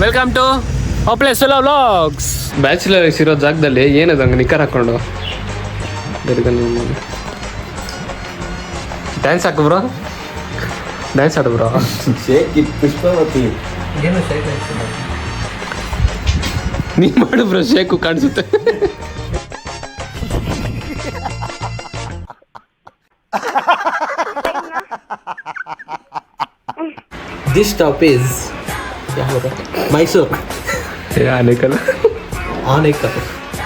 Welcome to ಪ್ಲೇಸೆಲ್ಲ vlogs. Bachelors ಇರೋ ಜಾಗದಲ್ಲಿ ಏನದು ಹಂಗೆ ನಿಕ್ಕರ್ ಹಾಕೊಂಡು ಡ್ಯಾನ್ಸ್ ಹಾಕು ಬ್ರೋ, ಡ್ಯಾನ್ಸ್ ಆಡು ಬ್ರೋ. ನೀ ಮಾಡು ಬ್ರೋ, ಶೇಕು ಕಾಣಿಸುತ್ತೆ. This stop is Mysore. Anekal Anekal.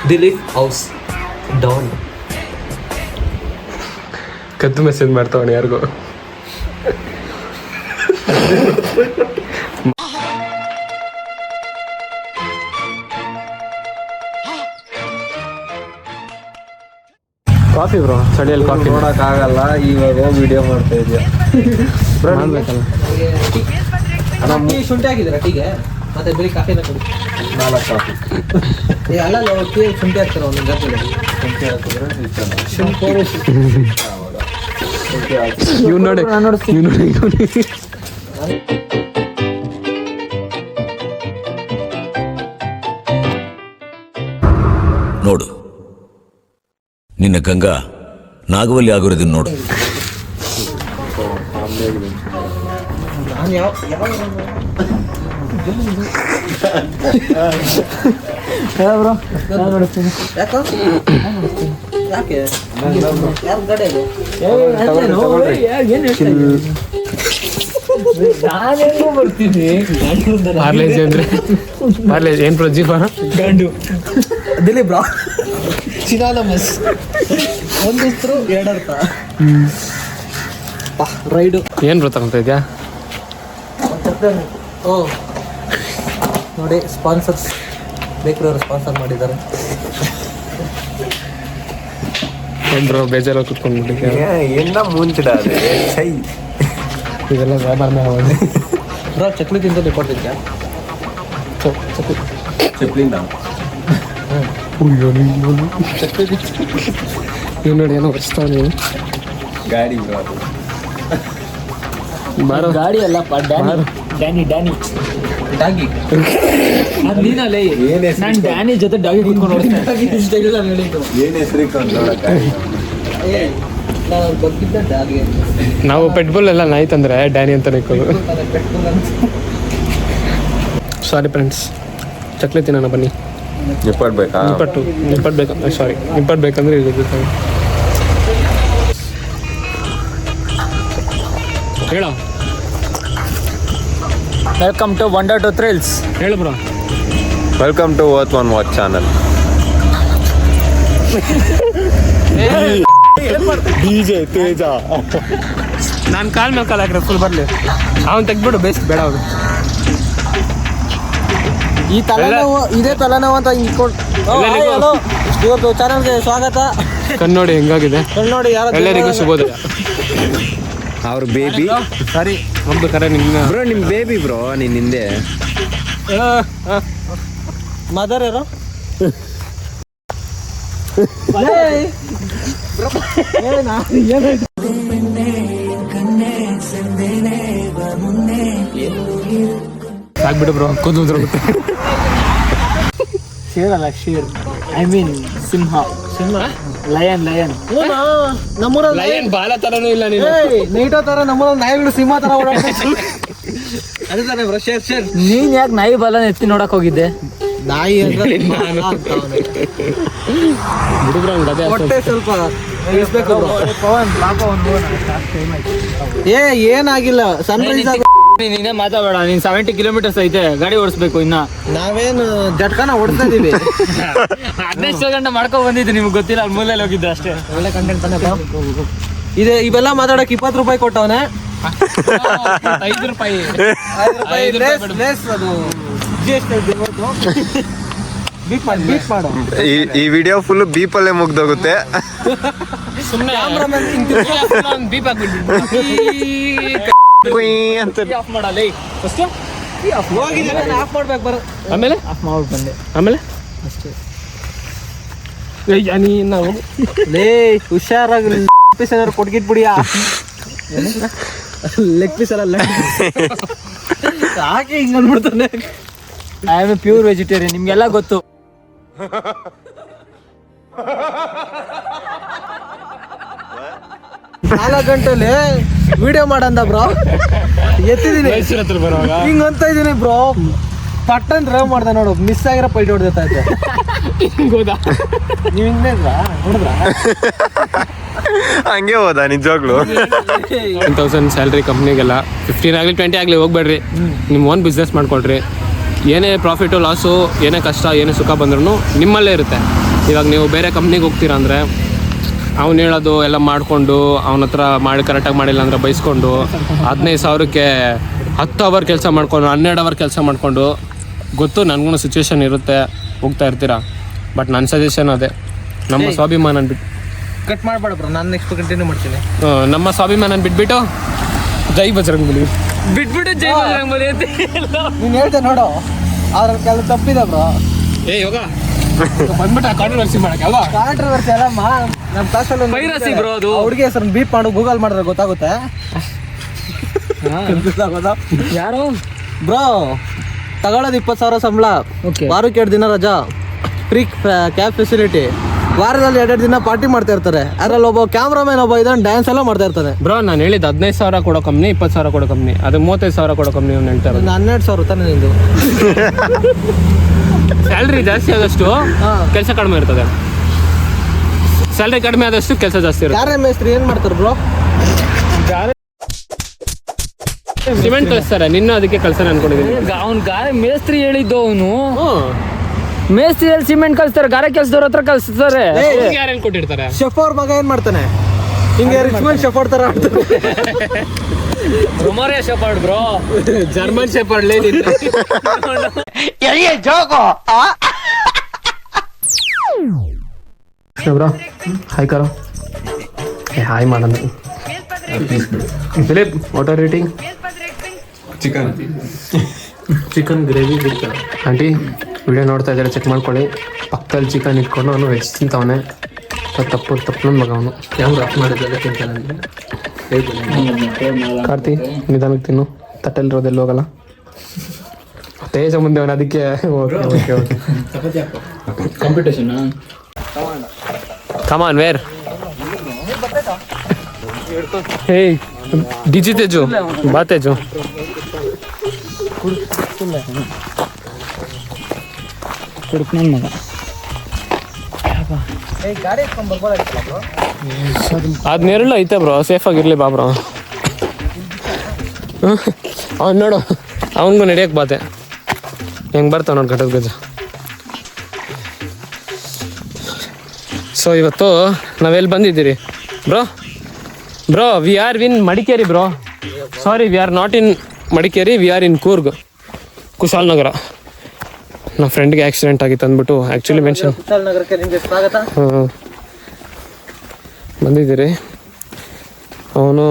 Dilip House. Dawn. ಕದ್ದು ಮೆಸೇಜ್ ಮಾಡ್ತಾವಣ ಯಾರಿಗೂ. ಕಾಫಿ ಬ್ರೋ, ಚಳಿಯಲ್ಲಿ ಕಾಫಿ ನೋಡೋಕ್ಕಾಗಲ್ಲ, ಇವಾಗ ವಿಡಿಯೋ ಮಾಡ್ತಾ ಇದೆಯಾ ಮಾಡ್ಬೇಕಲ್ಲ. ಟೀ ಶುಂಠಿ ಹಾಕಿದ್ದೀರಾ ಟೀಗೆ? ಮತ್ತೆ ಬರೀ ಕಾಫಿನ ಕೊಡಿ. 4 ಕಾಫಿ ಅಲ್ಲ, ಟೀ ಶುಂಠಿ ಹಾಕ್ತಾರೆ ಒಂದು ಗಂಟೆ. ಇವ್ ನೋಡಿ ನೋಡು, ನಿನ್ನ ಗಂಗಾ ನಾಗವಲ್ಲಿ ಆಗಿರೋದನ್ನ ನೋಡು. ಪಾರ್ಲೇಜ್ ಅಂದ್ರೆ ಪಾರ್ಲೇಜ್ ಏನ್ ಬ್ರೋ? ಜೀವ ಗಂಡು ದಿಲೀಪ್ ಬ್ರೋ, ಸಿನಾನಮಸ್. ಒಂದು ಹೆಸರು ಎರಡು ಅರ್ಥ. ರೈಡು ಏನ್ ಬ್ರೋ ತಗೊಂತ ಇದ್ಯಾ? ಓ ನೋಡಿ, ಸ್ಪಾನ್ಸರ್ಸ್ ಬೇಕರವರು ಸ್ಪಾನ್ಸರ್ ಮಾಡಿದ್ದಾರೆ. ಏನ್ ಬ್ರೋ ಬೇಜಾರು ಕುತ್ಕೊಂಡ್ಬಿಟ್ಟಿದ್ಯಾ? ಇದೆಲ್ಲ ವ್ಯಾಪಾರ ಬ್ರೋ, ಚಕ್ಲಿ ತಿಂತ ಕೊಡ್ತಿದ್ಯಾ? ನೀವು ನೋಡಿ ಏನೋ ಬರ್ಸ್ತಾವ ನೀವು. ಗಾಡಿ ಬಾರೋ ಗಾಡಿ ಅಲ್ಲಪ್ಪ, ಡ್ಯಾನಿ ಡ್ಯಾನಿ ಡಾಗಿ. ಅದು ನೀನಲ್ಲೇ, ನಾನು ಡ್ಯಾನಿ ಜೊತೆ ಡಾಗಿ ಕುತ್ಕೊಂಡು ಏನ್ ಹೆಸರು ನಾನು ಬಗ್ಗಿದ್ದ ಡಾಗಿ. ನಾವು ಪೆಟ್ರೋಲ್ ಎಲ್ಲ ನಾಯಿ ತಂದ್ರೆ ಡ್ಯಾನಿ ಅಂತ ನಿಕ್ಕೋದು. ಸಾರಿ ಫ್ರೆಂಡ್ಸ್, ಚಕ್ಲಿ ತಿನ್ನೋಣ ಬನ್ನಿ. ನಿಪ್ಪಡ್ಬೇಕಾ? ನಿಪ್ಪಟ್ಟು ಸಾರಿ, ನಿಪ್ಪಟ್ಟು ಬೇಕಂದ್ರೆ ಇಲ್ಲಿ ಹೇಳೋ. Welcome to wonder to thrills. ಹೇಳು bro. Welcome to worth one watch channel. DJ Teja. ನಾನು ಕಾಲ್ ಮೇಲೆ ಕಾಲ್ ಹಾಕ್ರೆ ಫುಲ್ ಬರಲಿ. ಅವ್ನು ತೆಗ್ಬಿಡು, ಬೇಸ್ ಬೇಡ ಅವ್ರು. ಈ ತಲೆನೋವು, ಇದೇ ತಲೆನೋವು ಅಂತ ಹಲೋ, ಇವತ್ತು ಚಾನಲ್ಗೆ ಸ್ವಾಗತ. ಕನ್ನೋಡಿ ಹೆಂಗಾಗಿದೆ ನೋಡಿ, ಯಾರು ಎಲ್ಲರಿಗೂ ಶುಭೋದಯ. ಅವ್ರ ಬೇಬಿ. ಸರಿ, ನಮ್ದು ಕರೆ ನಿನ್ನ ಬ್ರೋ, ನಿಮ್ ಬೇಬಿ ಬ್ರೋ, ನೀನ್ ಹಿಂದೆ ಮದರ್ ಯಾರು? ಸಾಕ್ಬಿಡು ಬ್ರೋ, ಕೂದಲು ಉದುರೋಗುತ್ತೆ. ಶೇರ್ ಅಲ್ಲ, share, I mean Simha. Lion ನಮ್ಮೂರಲ್ಲಿ ಲಯನ್ ಬಾಲ ತರನೂ ಇಲ್ಲ ನೀನು. ನೈಟೋ ತರ ನಮ್ಮೂರಲ್ಲಿ ನಾಯಿಗಳು ಸಿಂಹ ತರ ಓಡಾಡ್ತಾರೆ. ಅದೇ ತಾನೇ ಬ್ರೋ, ಶೇರ್. ನೀನ್ ಯಾಕೆ ನಾಯಿ ಬಾಲ ಎತ್ತಿ ನೋಡಕ್ ಹೋಗಿದ್ದೆ? ನಾಯಿ ಹೊಟ್ಟೆ ಸ್ವಲ್ಪ ಇಳಿಸ್ಬೇಕು. ಏನಾಗಿಲ್ಲ, ಸನ್ರೈಸ್ ಆಗ. ನೀನೇ ಮಾತಾಡಬೇಡ, ನೀನ್ 70 ಕಿಲೋಮೀಟರ್ಸ್ ಐತೆ ಗಾಡಿ ಓಡಿಸ್ಬೇಕು. ಇನ್ನ ನಾವೇನು ಜಟ್ಕಾನ ಓಡಿಸ್ತಾ ಇದೀವಿ. 15 ಗಂಟೆ ಮಾಡ್ಕೊಂಡ್ ಬಂದಿದ್ದು, ನಿಮ್ಗೆ ಗೊತ್ತಿಲ್ಲ, ಅಲ್ಲಿ ಮೂಲೆಯಲ್ಲಿ ಹೋಗಿದ್ದೆ ಅಷ್ಟೇ. ಒಳ್ಳೆ ಕಂಟೆಂಟ್ ತಾನೆ. ಇದೆ ಇವೆಲ್ಲ ಮಾತಾಡಕ್ 20 ರೂಪಾಯಿ ಕೊಟ್ಟವನೆ. 5 ರೂಪಾಯಿ. ಅದು ಬೀಪ್ ಮಾಡು. ಈ ವಿಡಿಯೋ ಫುಲ್ ಬೀಪಲ್ಲೇ ಮುಗ್ದೋಗುತ್ತೆ. ಸುಮ್ಮನೆ ಬೀಪ್ ಹಾಕ್ಬಿಟ್ಟು ಆಫ್ ಮಾಡಲ್ಲ. ಫಸ್ಟ್ ಹೋಗಿದ್ದೀನಿ, ಆಫ್ ಮಾಡ್ಬೇಕು ಬರೋ. ಆಮೇಲೆ ಆಫ್ ಮಾಡ್ಬಿಟ್ಟು ಬಂದೆ. ಆಮೇಲೆ ಅಷ್ಟೇ. ನಾವು ಲೇ ಹುಷಾರಾಗಿ ಪೀಸ್ ಏನಾದ್ರು ಕೊಟ್ಗಿಟ್ಬಿಡಿಯಾ. ಲೆಗ್ ಪೀಸ್ ಅಲ್ಲ, ಹಾಕಿ ಹಿಂಗ್ ಅಂದ್ಬಿಡ್ತಾನೆ. I am a pure vegetarian, ನಿಮ್ಗೆಲ್ಲ ಗೊತ್ತು. ನಾಲ್ಕು ಗಂಟೆಲಿ ವಿಡಿಯೋ ಮಾಡಂದ ಬ್ರೋ, ಎತ್ತಿದೀನಿ ಹಿಂಗ್ ಅಂತ ಇದೀನಿ ಬ್ರೋ, ಪಟ್ಟನ್ ಡ್ರೈವ್ ಮಾಡ್ದೆ ನೋಡು, ಮಿಸ್ ಆಗಿರೋ ಪೈಟ್ ಹೊಡೆದ ಇದ್ದೆ. ನೀವ್ ಹಿಂಗೆ ನೋಡಿದ್ರ ಹಂಗೆ ಹೋದ ನಿಜವಾಗ್ಲು. 10,000 ಸ್ಯಾಲ್ರಿ ಕಂಪ್ನಿಗೆಲ್ಲ 15 ಆಗಲಿ 20 ಆಗಲಿ ಹೋಗ್ಬೇಡ್ರಿ, ನಿಮ್ಮ ಓನ್ ಬಿಸ್ನೆಸ್ ಮಾಡ್ಕೊಳ್ರಿ. ಏನೇ ಪ್ರಾಫಿಟು ಲಾಸು, ಏನೇ ಕಷ್ಟ ಏನೇ ಸುಖ ಬಂದ್ರೂ ನಿಮ್ಮಲ್ಲೇ ಇರುತ್ತೆ. ಇವಾಗ ನೀವು ಬೇರೆ ಕಂಪ್ನಿಗೆ ಹೋಗ್ತೀರಾ ಅಂದರೆ ಅವ್ನು ಹೇಳೋದು ಎಲ್ಲ ಮಾಡಿಕೊಂಡು ಅವನ ಹತ್ರ ಮಾಡಿ ಕರೆಕ್ಟಾಗಿ ಮಾಡಿಲ್ಲ ಅಂದರೆ ಬೈಸ್ಕೊಂಡು 15,000ಕ್ಕೆ 10 ಅವರ್ ಕೆಲಸ ಮಾಡ್ಕೊಂಡು 12 ಅವರ್ ಕೆಲಸ ಮಾಡಿಕೊಂಡು, ಗೊತ್ತು ನನಗೂ ಸಿಚುವೇಶನ್ ಇರುತ್ತೆ, ಹೋಗ್ತಾ ಇರ್ತೀರಾ. ಬಟ್ ನನ್ನ ಸಜೆಷನ್ ಅದೇ, ನಮ್ಮ ಸ್ವಾಭಿಮಾನ ಬಿಟ್ಟು ಕಟ್ ಮಾಡ್ಬೇಡ ಬ್ರೋ, ನಾನು ನೆಕ್ಸ್ಟ್ ಕಂಟಿನ್ಯೂ ಮಾಡ್ತೀನಿ. ನಮ್ಮ ಸ್ವಾಭಿಮಾನ ಬಿಟ್ಬಿಟ್ಟು ಜೈ ಬಜರಂಗಬಲಿ ಬಿಟ್ಬಿಟ್ಟು ಜೈ ಬಜರಂಗಬಲಿ ಅಂತ ನೀನು ಹೇಳ್ತೆ ನೋಡು, ಅದ್ರ ಕೆಲ ತಪ್ಪಿದೆ ಬ್ರೋ. ಏ ಯೋಗ ಬಂದ್ಬಿಟ್ಟು ಕಾಂಟ್ರವರ್ಸಿ ಮಾಡಕ್ಕೆ ಅಲ್ವಾ? ಕಾಂಟ್ರವರ್ಸಿ ಎಲ್ಲ ನಮ್ಮ ಕ್ಲಾಸಲ್ಲಿ ಪೈರಸಿ ಬ್ರೋ ಅದು. ಹುಡುಗಿ ಹೆಸರು ಬೀಪ್ ಮಾಡು, ಗೂಗಲ್ ಮಾಡಿದ್ರೆ ಗೊತ್ತಾಗುತ್ತೆ. ಯಾರು ಬ್ರೋ ತಗೊಳ್ಳೋದು 20,000 ಸಂಬಳ, ವಾರಕ್ಕೆ 2 ದಿನ ರಜಾ, ಫ್ರೀ ಕ್ಯಾಬ್ ಫೆಸಿಲಿಟಿ, ವಾರದಲ್ಲಿ 2 ದಿನ ಪಾರ್ಟಿ ಮಾಡ್ತಾ ಇರ್ತಾರೆ. ಅದ್ರಲ್ಲಿ ಒಬ್ಬ ಕ್ಯಾಮ್ರಾಮನ್ ಒಬ್ಬ ಇದನ್ನ ಡ್ಯಾನ್ಸ್ ಎಲ್ಲ ಮಾಡ್ತಾ ಇರ್ತಾನೆ. ಬ್ರೋ ನಾನು ಹೇಳಿದ್ದು 15,000 ಕೊಡೋ ಕಂಪ್ನಿ, 20,000 ಕೊಡೋ ಕಂಪ್ನಿ, ಅದು 35,000 ಕೊಡೋ ಕಂಪ್ನಿ ಅವ್ನು ಹೇಳ್ತಾ ಇರೋದು. 12,000 ತಾನೆ ನಿಂದು. ಸ್ಯಾಲ್ರಿ ಜಾಸ್ತಿ ಆದಷ್ಟು ಕೆಲಸ ಕಡಿಮೆ ಇರ್ತದೆ, ಸ್ಯಾಲ್ರಿ ಕಡಿಮೆ ಆದಷ್ಟು ಕೆಲಸ ಜಾಸ್ತಿ ಇರುತ್ತೆ. ಯಾರೇ ಮೇಸ್ತ್ರಿ ಏನ್ ಮಾಡ್ತಾರೆ ಬ್ರೋ? ಸಿಮೆಂಟ್ ಕಳಿಸ್ತಾರೆ, ನಿನ್ನ ಅದಕ್ಕೆ ಕಳ್ಸೋಣ ಅನ್ಕೊಂಡಿದ್ದೀನಿ. ಅವ್ನು ಗಾರೆ ಮೇಸ್ತ್ರಿ ಹೇಳಿದ್ದು, ಅವನು ಮೇಸ್ತ್ರಿ ಸಿಮೆಂಟ್ ಕಳಿಸ್ತಾರೆ, ಗಾರೆ ಕೆಲಸದವ್ರ ಹತ್ರ ಕಳಿಸ್ತಾರೆ. ಯಾರೇನು ಕೊಟ್ಟಿರ್ತಾರೆ? ಶೆಫ್ ಅವ್ರ ಮಗ ಏನ್ ಮಾಡ್ತಾನೆ, ಹಿಂಗೆ ರಿಚ್ಮಂಡ್ ಶೆಫರ್ಡ್ ತರ ಆಡ್ತಾನೆ. Romario Shepherd bro, German shepherd ಲೇ. ಬ್ರೋ ಹಾಯ್ ಕರೋ, ಹಾಯ್ ಮಾಡೋಣ. Philip what are rating? Chicken gravy with aunty video ನೋಡ್ತಾ ಇದ್ದಾರೆ, ಚೆಕ್ ಮಾಡ್ಕೊಳ್ಳಿ. ಪಕ್ಕದಲ್ಲಿ ಚಿಕನ್ ಇಟ್ಕೊಂಡು ಅವನು ವೆಜ್ ತಿಂತವನೆ. ತಪ್ಪು ನನ್ನ ಮಗ ಅವನು ಹೆಂಗೆ ರಫ್ ಮಾಡಿದ್ರೆ ತಿಂತಾನೆ. ಕಾರ್ತಿ ನಿಧಾನಕ್ಕೆ ತಿನ್ನು, ತಟ್ಟೆಲ್ಲಿರೋದೆಲ್ಲ ಹೋಗಲ್ಲ. ತೇಜ ಮುಂದೆ ಅವನು, ಅದಕ್ಕೆ ಕಾಂಪಿಟೇಷನ್. ಕಮಾನ್ ವೇರ್ ಹೇ ಡಿಜಿ ತೇಜು ಬಾ ತೇಜು. ಅದ್ ನೆರಳು ಐತೆ ಬ್ರೋ, ಸೇಫ್ ಆಗಿರ್ಲಿ ಬಾ ಬ್ರೋ. ಅವ್ನು ನೋಡು, ಅವನಿಗೂ ನಡೆಯಕ್ಕೆ ಬಾತೆ ಹೆಂಗೆ ಬರ್ತಾವ ನೋಡಿ ಘಟದ ಗಜ. ಸೊ ಇವತ್ತು ನಾವೆಲ್ಲಿ ಬಂದಿದ್ದೀರಿ bro? Bro we are in Madikeri bro. Sorry, we are not in Madikeri, we are in Coorg, Kushalnagar. ನಮ್ಮ ಫ್ರೆಂಡ್ಗೆ ಆಕ್ಸಿಡೆಂಟ್ ಆಗಿತ್ತು ಅಂದ್ಬಿಟ್ಟು ಆ್ಯಕ್ಚುಲಿ ಮೆನ್ಷನ್ ಕುಶಾಲನಗರಕ್ಕೆ ನಿಮಗೆ ಸ್ವಾಗತ. ಬಂದಿದ್ದೀರಿ. ಅವನು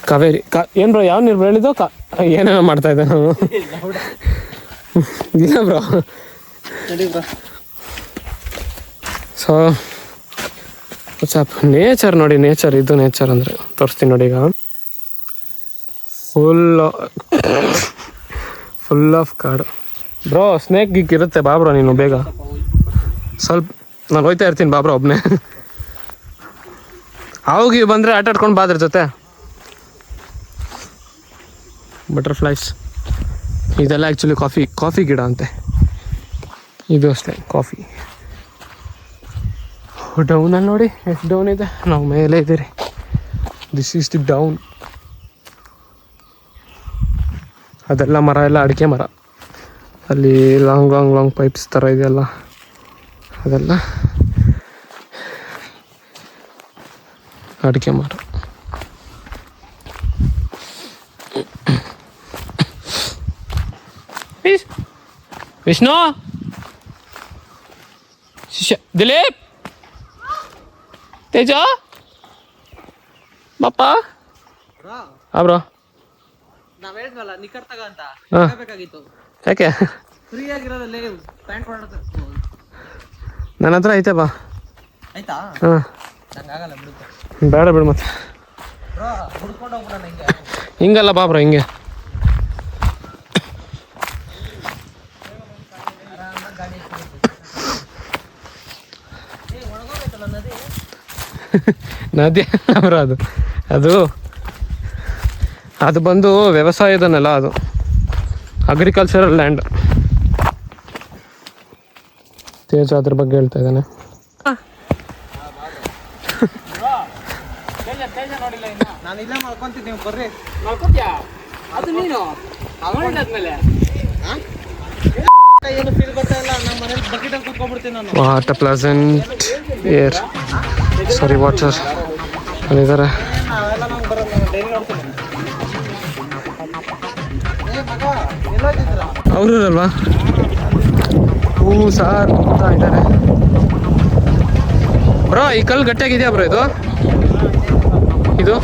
ಕಾವೇರಿ ಏನು ಬ್ರೋ, ಯಾವ ನೀರು ಹೇಳಿದ್ದು ಏನೇನೋ ಮಾಡ್ತಾ ಇದ್ದೆ ನಾನು. ಇಲ್ಲ ಬ್ರೋ. ಸೊ ನೇಚರ್ ನೋಡಿ, ನೇಚರ್ ಇದು ನೇಚರ್ ಅಂದರೆ ತೋರಿಸ್ತೀನಿ ನೋಡಿ. ಈಗ ಫುಲ್ ಆಫ್ ಕಾಡು ಬ್ರೋ. ಸ್ನೇಕ್ ಗಿಕ್ ಇರುತ್ತೆ ಬಾ ಬ್ರೋ, ನೀನು ಬೇಗ ಸ್ವಲ್ಪ ನಾನು ಹೋಯ್ತಾ ಇರ್ತೀನಿ ಬಾ ಬ್ರೋ ಒಬ್ಬನೇ. ಅವಾಗಿ ಬಂದರೆ ಆಟ ಆಡ್ಕೊಂಡು ಬಾದ್ರ ಜೊತೆ. ಬಟರ್ಫ್ಲೈಸ್ ಇದೆಲ್ಲ ಆ್ಯಕ್ಚುಲಿ ಕಾಫಿ ಗಿಡ ಅಂತೆ. ಇದು ಅಷ್ಟೇ ಕಾಫಿ. ಡೌನಲ್ಲಿ ನೋಡಿ ಎಷ್ಟು ಡೌನ್ ಇದೆ, ನಾವು ಮೇಲೆ ಇದ್ದೀರಿ. This is the down. ಅದೆಲ್ಲ ಮರ ಎಲ್ಲ ಅಡಿಕೆ ಮರ, ಅಲ್ಲಿ ಲಾಂಗ್ ಪೈಪ್ಸ್ ಥರ ಇದೆಯಲ್ಲ, ಅದೆಲ್ಲ ಅಡಿಕೆ ಮರ. ವಿಷ್ಣು, ದಿಲೀಪ್, ತೇಜ, ಬಪ್ಪ. ಬ್ರೋ ನಾವ್ ಹೇಳಿದ್ವಲ್ಲ ನಿಕ್ಕರ್ ತಗ ಅಂತ, ಬೇಕಾಗಿತ್ತು. ಯಾಕೆ? ಫ್ರೀ ಆಗಿರೋದಲ್ಲಿ ಪ್ಯಾಂಟ್ ಮಾಡೋದು ನನ್ನ ಹತ್ರ ಐತೆ ಬಾ. ಆಯ್ತಾ? ಹಾಂ ನಂಗಾಗಲ್ಲ ಬಿಡುತ್ತೆ ಬೇಡ ಬಿಡು ಮತ್ತೆ. ಬ್ರೋ ಹುಡ್ಕೊಂಡು ಹೋಗ್ಬಿಡೋಣ ಹಿಂಗೆ. ಹಿಂಗಲ್ಲ ಬಾ ಬ್ರೋ, ಹಿಂಗೆ ನದಿ ಬ್ರೋ ಅದು ಬಂದು ವ್ಯವಸಾಯದ ನೆಲ, ಅದು ಅಗ್ರಿಕಲ್ಚರಲ್ ಲ್ಯಾಂಡ್. ತೇಜ ಅದ್ರ ಬಗ್ಗೆ ಹೇಳ್ತಾ ಇದ್ದಾನೆ. ನಾನು ಇಲ್ಲೇ ಮಾಡ್ಕೊಂತೀನಿ, ನೀವು ಬರ್ರಿ. ಅದು ನೀನು ಏನು ಫೀಲ್ ಬರ್ತಾ ಇಲ್ಲ, ನಮ್ಮ ಮನೇಲಿ ಬಕೆಟ್ ಅಲ್ಲಿ ಕೂತ್ಕೊಂಡ್ಬಿಡ್ತೀನಿ ನಾನು. What a pleasant air, sorry water ಅಲ್ಲಿದ್ದಾರೆ. ನಾವೆಲ್ಲ ನಂಗೆ ಬರೋದು, ನಾನು ಡೈಲಿ ನೋಡ್ತೀನಿ. ಎಲ್ಲೋಗಿದ್ದೀರಾ? ಅವರು ಅಲ್ವಾ? ಹೂ ಸಾರ್ ಹೋಗ್ತಾ ಇದ್ದಾರೆ ಬ್ರೋ. ಈ ಕಲ್ಲು ಗಟ್ಟಿಯಾಗಿದೆಯಾ ಬ್ರೋ ಇದು?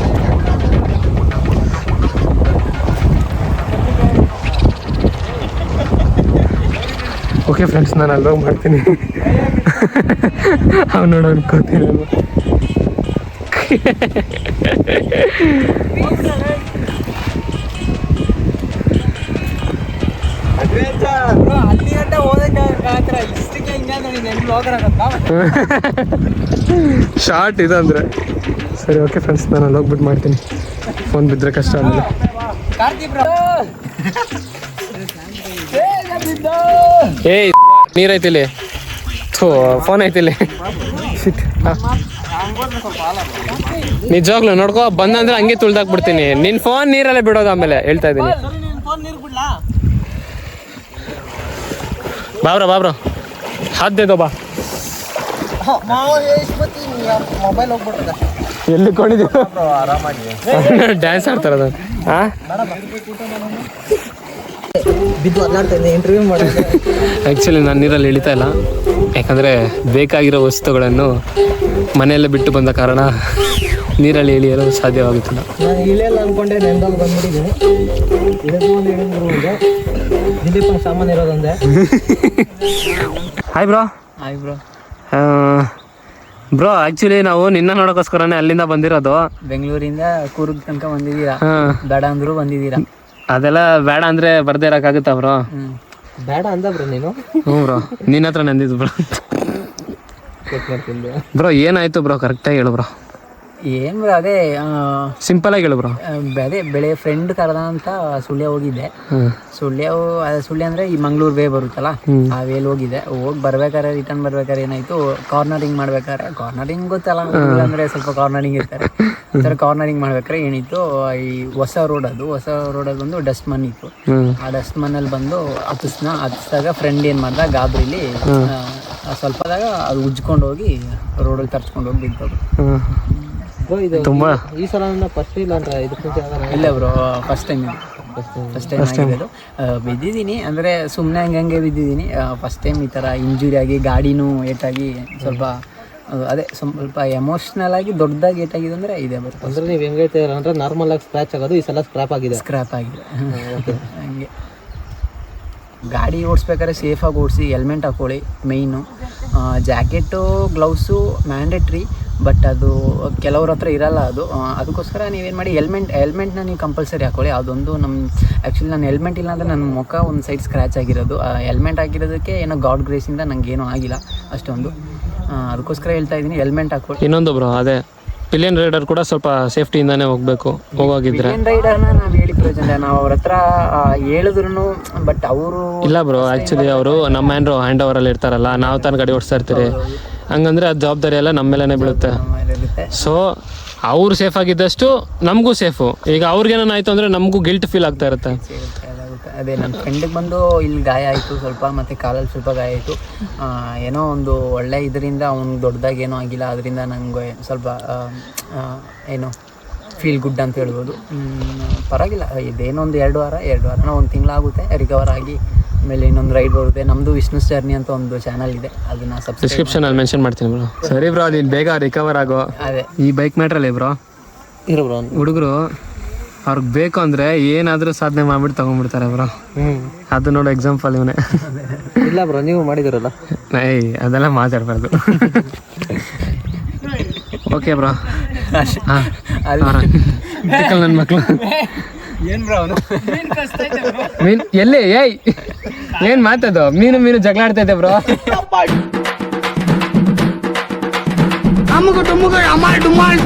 ಓಕೆ ಫ್ರೆಂಡ್ಸ್, ನಾನು ಅಲ್ಲೋಗಿ ಮಾಡ್ತೀನಿ. ಅವ್ನು ನೋಡೋ ಅನ್ಕೋತೀನಿ ನಾನು. ಅಲ್ಲಿ ಗಂಟೆ ಹೋದಕ್ಕೆ ಇಷ್ಟಕ್ಕೆ ಹಿಂಗೆ ನೆನ್ಪು ಹೋಗೋರಾಗತ್ತಾ? ಶಾರ್ಟ್ ಇದಂದ್ರೆ ಸರಿ. ಓಕೆ ಫ್ರೆಂಡ್ಸ್, ನಾನು ಅಲ್ಲಿ ಹೋಗ್ಬಿಟ್ಟು ಮಾಡ್ತೀನಿ. ಫೋನ್ ಬಿದ್ದರೆ ಕಷ್ಟ ಆಮೇಲೆ. ಏಯ್ ನೀರೈತಿಲ್ಲಿ, ಫೋನ್ ಐತಿಲ್ಲಿ. ನಿಜವಾಗ್ಲು ನೋಡ್ಕೋ, ಬಂದಂದ್ರೆ ಹಂಗೆ ತುಳ್ದಾಕ್ಬಿಡ್ತೀನಿ. ನಿನ್ನ ಫೋನ್ ನೀರಲ್ಲೇ ಬಿಡೋದು ಆಮೇಲೆ, ಹೇಳ್ತಾ ಇದ್ದೀನಿ. ಬಾಬ್ರೋ ಹಾತ್ ದೇ ದೋ ಬಾ. ಮೊಬೈಲ್ ಹೋಗ್ಬಿಟ್ಟದ. ಎಲ್ಲಿ ಕೊಂಡಿದ್ದೀವಿ? ಡ್ಯಾನ್ಸ್ ಆಡ್ತಾರದ. ಬಿದ್ದು ಅಲ್ಲಾಡ್ತಾ ಇದ್ದೆ, ಇಂಟರ್ವ್ಯೂ ಮಾಡಿದ್ದೆ. ಆ್ಯಕ್ಚುಲಿ ನಾನು ನೀರಲ್ಲಿ ಇಳಿತಾ ಇಲ್ಲ, ಯಾಕಂದರೆ ಬೇಕಾಗಿರೋ ವಸ್ತುಗಳನ್ನು ಮನೆಯಲ್ಲೇ ಬಿಟ್ಟು ಬಂದ ಕಾರಣ ನೀರಲ್ಲಿ ಇಳಿಯಲು ಸಾಧ್ಯವಾಗುತ್ತಿಲ್ಲ. ನಾನು ಇಳಿಯಲ್ಲ ಅಂದ್ಕೊಂಡೆ, ನೆಂದಲ್ಲಿ ಬಂದ್ಬಿಟ್ಟಿದ್ದೀನಿ. ಇಳಿದು ಹೇಳಿದ್ರು ದಿಲೀಪನ ಸಾಮಾನು ಇರೋದಂದೆ. Hi bro. Hi bro. Bro actually ನಾವು ನಿನ್ನ ನೋಡೋಕ್ಕೋಸ್ಕರನೇ ಅಲ್ಲಿಂದ ಬಂದಿರೋದು. ಬೆಂಗಳೂರಿಂದ ಕೂರ್ಗ್ ತನಕ ಬಂದಿದ್ದೀರಾ, ಹಾಂ. ಬೇಡ ಅಂದ್ರು ಬಂದಿದ್ದೀರಾ. ಅದೆಲ್ಲ ಬೇಡ ಅಂದರೆ ಬರ್ದೇ ಇರೋಕ್ಕಾಗುತ್ತಾ ಬ್ರೋ? ಬೇಡ ಅಂದ ಬ್ರೋ ನೀನು. ಹ್ಞೂ ಬ್ರೋ, ನಿನ್ನ ಹತ್ರ ನಂದಿದ್ದು ಬ್ರೋ. ಬ್ರೋ ಏನಾಯ್ತು ಬ್ರೋ, ಕರೆಕ್ಟಾಗಿ ಹೇಳು ಬ್ರೋ. ಏನ್ ಬ್ರೋ, ಅದೇ ಸಿಂಪಲ್ ಆಗಿ ಹೇಳು ಬ್ರೋ. ಅದೇ ಬೆಳೆ ಫ್ರೆಂಡ್ ಕರೆದ ಅಂತ ಸುಳ್ಯ ಹೋಗಿದ್ದೆ. ಸುಳ್ಯ ಅಂದ್ರೆ ಈ ಮಂಗ್ಳೂರ್ ವೇ ಬರುತ್ತಲ್ಲ, ಆ ವೇಲ್ ಹೋಗಿದ್ದೆ. ಬರ್ಬೇಕಾರೆ ರಿಟರ್ನ್ ಬರ್ಬೇಕಾರೆ ಏನಾಯ್ತು, ಕಾರ್ನರಿಂಗ್ ಮಾಡ್ಬೇಕಾರೆ, ಕಾರ್ನರಿಂಗ್ ಗೊತ್ತಲ್ಲ ಅಂದ್ರೆ ಸ್ವಲ್ಪ ಕಾರ್ನರಿಂಗ್ ಇರ್ತಾರೆ. ಒಂಥರ ಕಾರ್ನರಿಂಗ್ ಮಾಡ್ಬೇಕಾರೆ ಏನಿತ್ತು, ಈ ಹೊಸ ರೋಡಲ್ಲಿ ಬಂದು ಡಸ್ಟ್ ಮನ್ ಇತ್ತು. ಆ ಡಸ್ಟ್ ಮನ್ನಲ್ಲಿ ಬಂದು ಹತ್ತಿಸಿದಾಗ ಫ್ರೆಂಡ್ ಏನ್ ಮಾಡ್ದ, ಗಾಬರಿಲಿ ಸ್ವಲ್ಪದಾಗ ಅದು ಉಜ್ಕೊಂಡು ಹೋಗಿ ರೋಡಲ್ಲಿ ತರ್ಸ್ಕೊಂಡು ಹೋಗಿ ಬಿದ್ದೋದು. ತುಂಬಾ ಈ ಸಲ ಫಸ್ಟ್ ಇಲ್ಲ ಅಂತ ಇಲ್ಲ ಬ್ರೋ, ಫಸ್ಟ್ ಟೈಮ್ ಆಗಿರೋದು. ಬಿದ್ದಿದ್ದೀನಿ ಅಂದರೆ ಸುಮ್ಮನೆ ಹಂಗೆ ಬಿದ್ದಿದ್ದೀನಿ. ಫಸ್ಟ್ ಟೈಮ್ ಈ ಥರ ಇಂಜುರಿ ಆಗಿ, ಗಾಡಿನೂ ಏಟಾಗಿ, ಸ್ವಲ್ಪ ಅದೇ ಸ್ವಲ್ಪ ಎಮೋಷ್ನಲ್ ಆಗಿ ದೊಡ್ಡದಾಗಿ ಏಟಾಗಿದೆ ಅಂದರೆ ಇದೆ ಬರುತ್ತೆ. ಅಂದರೆ ನೀವು ಹೆಂಗೆ ಹೇಳ್ತೀರ ಅಂದರೆ ನಾರ್ಮಲ್ ಆಗಿ ಸ್ಕ್ರ್ಯಾಚ್ ಆಗೋದು, ಈ ಸಲ ಸ್ಕ್ರ್ಯಾಪ್ ಆಗಿದೆ. ಹಂಗೆ ಗಾಡಿ ಓಡಿಸ್ಬೇಕಾದ್ರೆ ಸೇಫಾಗಿ ಓಡಿಸಿ, ಹೆಲ್ಮೆಟ್ ಹಾಕೊಳ್ಳಿ ಮೇಯ್ನು. ಜಾಕೆಟು ಗ್ಲೌಸು ಮ್ಯಾಂಡೇಟ್ರಿ, ಬಟ್ ಅದು ಕೆಲವ್ರ ಹತ್ರ ಇರಲ್ಲ ಅದು. ಅದಕ್ಕೋಸ್ಕರ ನೀವೇನು ಮಾಡಿ, ಹೆಲ್ಮೆಟ್ನ ನೀವು ಕಂಪಲ್ಸರಿ ಹಾಕೊಳ್ಳಿ. ಅದೊಂದು ಆ್ಯಕ್ಚುಲಿ ನಾನು ಹೆಲ್ಮೆಟ್ ಇಲ್ಲ ಅಂದರೆ ನನ್ನ ಮುಖ ಒಂದು ಸೈಡ್ ಸ್ಕ್ರ್ಯಾಚ್ ಆಗಿರೋದು. ಹೆಲ್ಮೆಟ್ ಆಗಿರೋದಕ್ಕೆ ಏನೋ ಗಾಡ್ ಗ್ರೇಸಿಂದ ನನಗೇನೂ ಆಗಿಲ್ಲ ಅಷ್ಟೊಂದು. ಅದಕ್ಕೋಸ್ಕರ ಹೇಳ್ತಾ ಇದ್ದೀನಿ, ಹೆಲ್ಮೆಟ್ ಹಾಕೊಳ್ಳಿ. ಇನ್ನೊಂದು ಬ್ರೋ, ಅದೇ ಪಿಲಿಯನ್ ರೈಡರ್ ಕೂಡ ಸ್ವಲ್ಪ ಸೇಫ್ಟಿಯಿಂದಾನೇ ಹೋಗೋಗಿದ್ರೆ. ಪಿಲಿಯನ್ ರೈಡರ್ನ ನಾವು ಹೇಳಿ ಪ್ರಯೋಜನ, ನಾವು ಅವ್ರ ಹತ್ರ ಹೇಳಿದ್ರು ಬಟ್ ಅವರು ಇಲ್ಲ ಬ್ರೋ. ಆ್ಯಕ್ಚುಲಿ ಅವರು ನಮ್ಮ ಹ್ಯಾಂಡ್ ಓವರಲ್ಲಿ ಇರ್ತಾರಲ್ಲ, ನಾವು ತಾನು ಗಾಡಿ ಓಡಿಸ್ತಾ ಇರ್ತೀರಿ. ಹಂಗಂದ್ರೆ ಅದು ಜವಾಬ್ದಾರಿ ಎಲ್ಲ ನಮ್ಮ ಮೇಲೇ ಬೀಳುತ್ತೆ. ಸೊ ಅವ್ರು ಸೇಫ್ ಆಗಿದ್ದಷ್ಟು ನಮಗೂ ಸೇಫು. ಈಗ ಅವ್ರಿಗೇನಾಯ್ತು ಅಂದರೆ ನಮಗೂ ಗಿಲ್ಟ್ ಫೀಲ್ ಆಗ್ತಾ ಇರುತ್ತೆ. ಅದೇ ನನ್ನ ಫ್ರೆಂಡಿಗೆ ಬಂದು ಇಲ್ಲಿ ಗಾಯ ಆಯಿತು ಸ್ವಲ್ಪ, ಮತ್ತು ಕಾಲಲ್ಲಿ ಸ್ವಲ್ಪ ಗಾಯ ಆಯಿತು. ಏನೋ ಒಂದು ಒಳ್ಳೆ ಇದರಿಂದ ಅವ್ನು ದೊಡ್ಡದಾಗಿ ಏನೂ ಆಗಿಲ್ಲ. ಅದರಿಂದ ನನಗೆ ಸ್ವಲ್ಪ ಏನು ಫೀಲ್ ಗುಡ್ ಅಂತ ಹೇಳ್ಬೋದು. ಪರವಾಗಿಲ್ಲ, ಇದೇನೊಂದು 2 ವಾರನೋ 1 ತಿಂಗಳಾಗುತ್ತೆ ರಿಕವರ್ ಆಗಿ. ಆಮೇಲೆ ಇನ್ನೊಂದು ರೈಡ್ ಬರುತ್ತೆ ನಮ್ಮದು, ವಿಷ್ಣುಸ್ ಜರ್ನಿ ಅಂತ ಒಂದು ಚಾನಲ್ ಇದೆ, ಅದನ್ನ ಡಿಸ್ಕ್ರಿಪ್ಷನಲ್ಲಿ ಮೆನ್ಷನ್ ಮಾಡ್ತೀನಿ ಬ್ರೋ. ಸರಿ ಬ್ರೋ, ನೀನು ಬೇಗ ರಿಕವರ್ ಆಗೋ. ಅದೇ ಈ ಬೈಕ್ ಮ್ಯಾಟ್ರಲ್ಲಿ ಬ್ರೋ, ಹುಡುಗರು ಅವ್ರಿಗೆ ಬೇಕು ಅಂದರೆ ಏನಾದರೂ ಸಾಧನೆ ಮಾಡ್ಬಿಟ್ಟು ತೊಗೊಂಡ್ಬಿಡ್ತಾರೆ ಬ್ರೋ. ಅದು ನೋಡೋ ಎಕ್ಸಾಂಪಲ್ ಇವನೇ. ಇಲ್ಲ ಬ್ರೋ, ನೀವು ಮಾಡಿದಿರಲ್ಲ. ಅದೆಲ್ಲ ಮಾತಾಡಬಾರ್ದು. Okay bro. ಹಾಂ ನನ್ನ ಮಕ್ಕಳು ಏನ್ ಬ್ರೋ ಅವನು ಮೀನ್ ಎಲ್ಲಿ ಏಯ್ ಏನ್ ಮಾತದು ಮೀನು ಜಗಳ ಆಡ್ತೈತೆ ಬ್ರೋ ಅಮ್ಮಗ ಟುಮ್ಮಗ ಅಮಾಲ್ ಡುಮಾಲ್